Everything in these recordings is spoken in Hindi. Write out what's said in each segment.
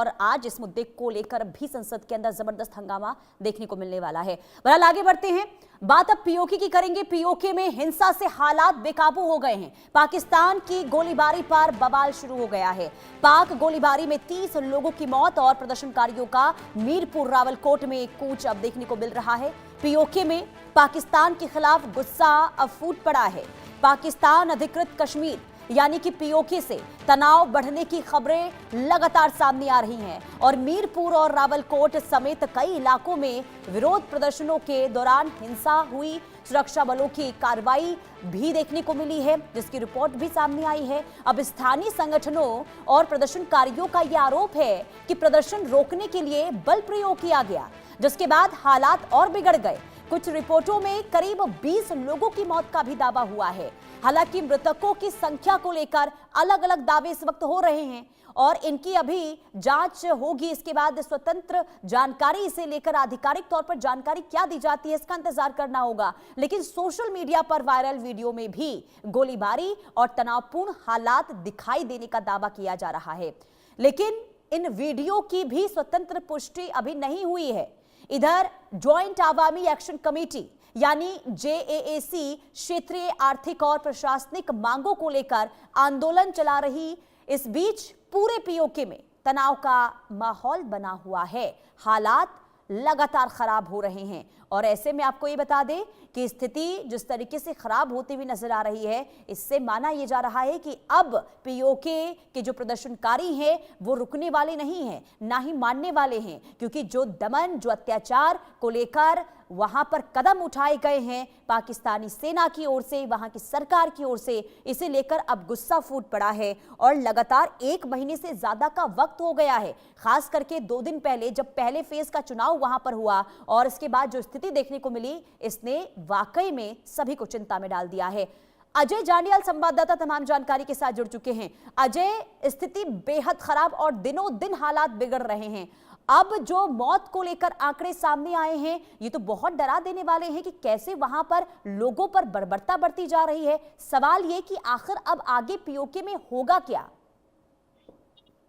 और आज इस मुद्दे को लेकर भी संसद के अंदर जबरदस्त हंगामा देखने को मिलने वाला है। बहरहाल आगे बढ़ते हैं, बात अब पीओके की करेंगे। पीओके में हिंसा से हालात बेकाबू हो गए हैं। पाकिस्तान की गोलीबारी पर बवाल शुरू हो गया है। पाक गोलीबारी में 30 लोगों की मौत और प्रदर्शनकारियों का मीरपुर रावलकोट में कूच अब देखने को मिल रहा है। पीओके में पाकिस्तान के खिलाफ गुस्सा अब फूट पड़ा है। पाकिस्तान अधिकृत कश्मीर यानी कि पीओके से तनाव बढ़ने की खबरें लगातार सामने आ रही हैं और मीरपुर और रावलकोट समेत कई इलाकों में विरोध प्रदर्शनों के दौरान हिंसा हुई। सुरक्षा बलों की कार्रवाई भी देखने को मिली है, जिसकी रिपोर्ट भी सामने आई है। अब स्थानीय संगठनों और प्रदर्शनकारियों का यह आरोप है कि प्रदर्शन रोकने के लिए बल प्रयोग किया गया, जिसके बाद हालात और बिगड़ गए। कुछ रिपोर्टों में करीब 20 लोगों की मौत का भी दावा हुआ है। हालांकि मृतकों की संख्या को लेकर अलग अलग दावे इस वक्त हो रहे हैं और इनकी अभी जांच होगी। इसके बाद स्वतंत्र जानकारी इसे लेकर आधिकारिक तौर पर जानकारी क्या दी जाती है, इसका इंतजार करना होगा। लेकिन सोशल मीडिया पर वायरल वीडियो में भी गोलीबारी और तनावपूर्ण हालात दिखाई देने का दावा किया जा रहा है, लेकिन इन वीडियो की भी स्वतंत्र पुष्टि अभी नहीं हुई है। इधर ज्वाइंट आवामी एक्शन कमेटी यानी जेएएसी क्षेत्रीय आर्थिक और प्रशासनिक मांगों को लेकर आंदोलन चला रही। इस बीच पूरे पीओके में तनाव का माहौल बना हुआ है। हालात लगातार खराब हो रहे हैं और ऐसे में आपको ये बता दें कि स्थिति जिस तरीके से खराब होती हुई नजर आ रही है, इससे माना यह जा रहा है कि अब पीओके के जो प्रदर्शनकारी हैं वो रुकने वाले नहीं हैं, ना ही मानने वाले हैं, क्योंकि जो दमन, जो अत्याचार को लेकर वहां पर कदम उठाए गए हैं पाकिस्तानी सेना की ओर से, वहां की सरकार की ओर से, इसे लेकर अब गुस्सा फूट पड़ा है और लगातार 1 महीने से ज्यादा का वक्त हो गया है। खास करके 2 दिन पहले जब पहले फेज का चुनाव वहां पर हुआ और इसके बाद जो स्थिति देखने को मिली, इसने वाकई में सभी को चिंता में डाल दिया है। अजय जांडियाल संवाददाता तमाम जानकारी के साथ जुड़ चुके हैं। अजय, स्थिति बेहद खराब और दिनों दिन हालात बिगड़ रहे हैं। अब जो मौत को लेकर आंकड़े सामने आए हैं, ये तो बहुत डरा देने वाले हैं कि कैसे वहां पर लोगों पर बर्बरता बढ़ती जा रही है। सवाल ये कि आखिर अब आगे पीओके में होगा क्या?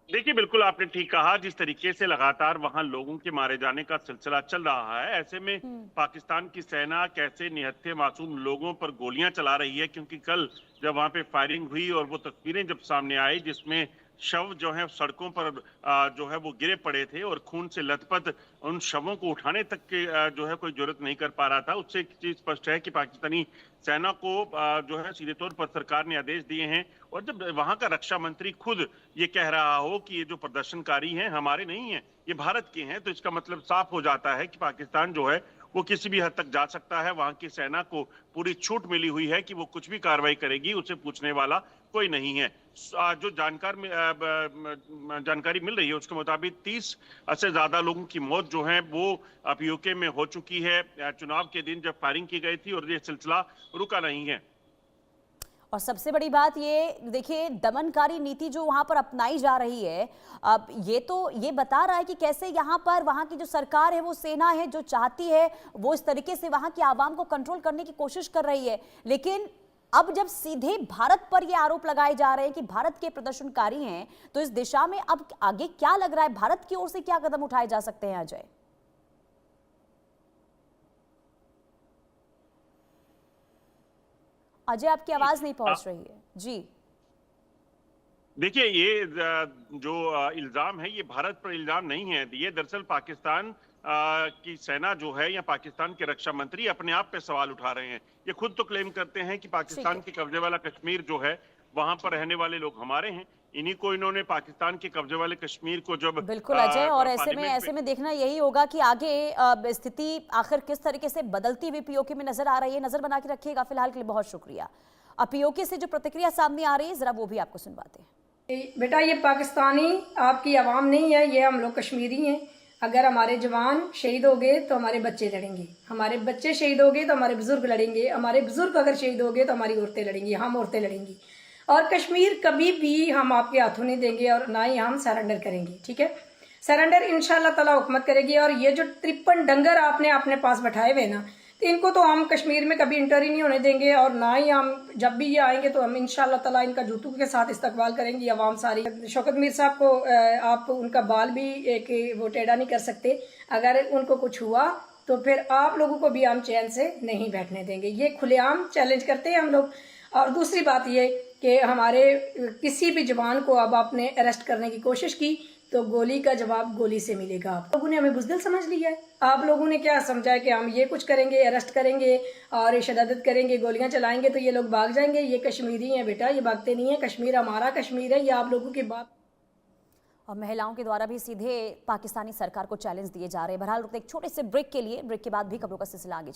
देखिए, बिल्कुल आपने ठीक कहा। जिस तरीके से लगातार वहां लोगों के मारे जाने का सिलसिला चल रहा है, ऐसे में पाकिस्तान की सेना कैसे निहत्थे मासूम लोगों पर गोलियां चला रही है, क्योंकि कल जब वहां पे फायरिंग हुई और वो तस्वीरें जब सामने आई जिसमें शव जो है सड़कों पर जो है वो गिरे पड़े थे और खून से लथपथ उन शवों को उठाने तक के जो है कोई जरूरत नहीं कर पा रहा था, उससे एक चीज स्पष्ट है कि पाकिस्तानी सेना को जो है सीधे तौर पर सरकार ने आदेश दिए हैं। और जब वहां का रक्षा मंत्री खुद ये कह रहा हो कि ये जो प्रदर्शनकारी हैं हमारे नहीं हैं, ये भारत के हैं, तो इसका मतलब साफ हो जाता है कि पाकिस्तान जो है वो किसी भी हद तक जा सकता है। वहां की सेना को पूरी छूट मिली हुई है कि वो कुछ भी कार्रवाई करेगी, उसे पूछने वाला कोई नहीं है। जो जानकारी मिल रही है उसके मुताबिक 30 से ज्यादा लोगों की मौत जो है वो पीओके में हो चुकी है। चुनाव के दिन जब फायरिंग की गई थी और ये सिलसिला रुका नहीं है। और सबसे बड़ी बात ये देखिए, दमनकारी नीति जो वहां पर अपनाई जा रही है, अब ये बता रहा है कि कैसे यहां पर वहां की जो सरकार है, वो सेना है, जो चाहती है वो इस तरीके से वहां की आवाम को कंट्रोल करने की कोशिश कर रही है। लेकिन अब जब सीधे भारत पर ये आरोप लगाए जा रहे हैं कि भारत के प्रदर्शनकारी हैं, तो इस दिशा में अब आगे क्या लग रहा है, भारत की ओर से क्या कदम उठाए जा सकते हैं? अजय, अजय आपकी आवाज नहीं पहुंच रही है जी। देखिए, ये जो इल्जाम है ये भारत पर इल्जाम नहीं है। ये दरअसल पाकिस्तान की सेना जो है या पाकिस्तान के रक्षा मंत्री अपने आप पे सवाल उठा रहे हैं। ये खुद तो क्लेम करते हैं कि पाकिस्तान के कब्जे वाला कश्मीर जो है वहां पर रहने वाले लोग हमारे हैं। इन्हीं को इन्होंने पाकिस्तान के कब्जे वाले कश्मीर को जब बिल्कुल अजय, और ऐसे में देखना यही होगा कि आगे स्थिति आखिर किस तरीके से बदलती हुई पीओके में नजर आ रही है। नजर बना के रखिएगा। फिलहाल के लिए बहुत शुक्रिया। अब पीओके से जो प्रतिक्रिया सामने आ रही है, जरा वो भी आपको सुनवाते हैं। बेटा, ये पाकिस्तानी आपकी आवाम नहीं है, ये हम लोग कश्मीरी हैं। अगर हमारे जवान शहीद हो गए तो हमारे बच्चे लड़ेंगे, हमारे बच्चे शहीद हो गए तो हमारे बुजुर्ग लड़ेंगे, हमारे बुजुर्ग अगर शहीद हो गए तो हमारी औरतें लड़ेंगी, हम औरतें लड़ेंगी। और कश्मीर कभी भी हम आपके हाथों नहीं देंगे और ना ही हम सरेंडर करेंगे। ठीक है, सरेंडर इंशाल्लाह ताला हुकूमत करेगी। और ये जो 53 डंगर आपने अपने पास बैठाए हुए ना, तो इनको तो हम कश्मीर में कभी इंटर ही नहीं होने देंगे, और ना ही हम जब भी ये आएंगे तो हम इंशाल्लाह ताला इनका जूतों के साथ इस्तकबाल करेंगी अवाम सारी। शौकत मीर साहब को आप उनका बाल भी एक वो टेढ़ा नहीं कर सकते, अगर उनको कुछ हुआ तो फिर आप लोगों को भी हम चैन से नहीं बैठने देंगे। ये खुलेआम चैलेंज करते हैं हम लोग। और दूसरी बात ये कि हमारे किसी भी जवान को अब आपने अरेस्ट करने की कोशिश की तो गोली का जवाब गोली से मिलेगा। आप लोगों ने हमें बुज़दिल समझ लिया है। आप लोगों ने क्या समझा है कि हम ये कुछ करेंगे, अरेस्ट करेंगे और शहादत करेंगे, गोलियां चलाएंगे तो ये लोग भाग जाएंगे। ये कश्मीरी हैं बेटा, ये भागते नहीं है। कश्मीर हमारा कश्मीर है, ये आप लोगों की बात। और महिलाओं के द्वारा भी सीधे पाकिस्तानी सरकार को चैलेंज दिए जा रहे हैं। बहरहाल रुकते एक छोटे से ब्रेक के लिए, ब्रेक के बाद भी खबरों का सिलसिला आगे जाए।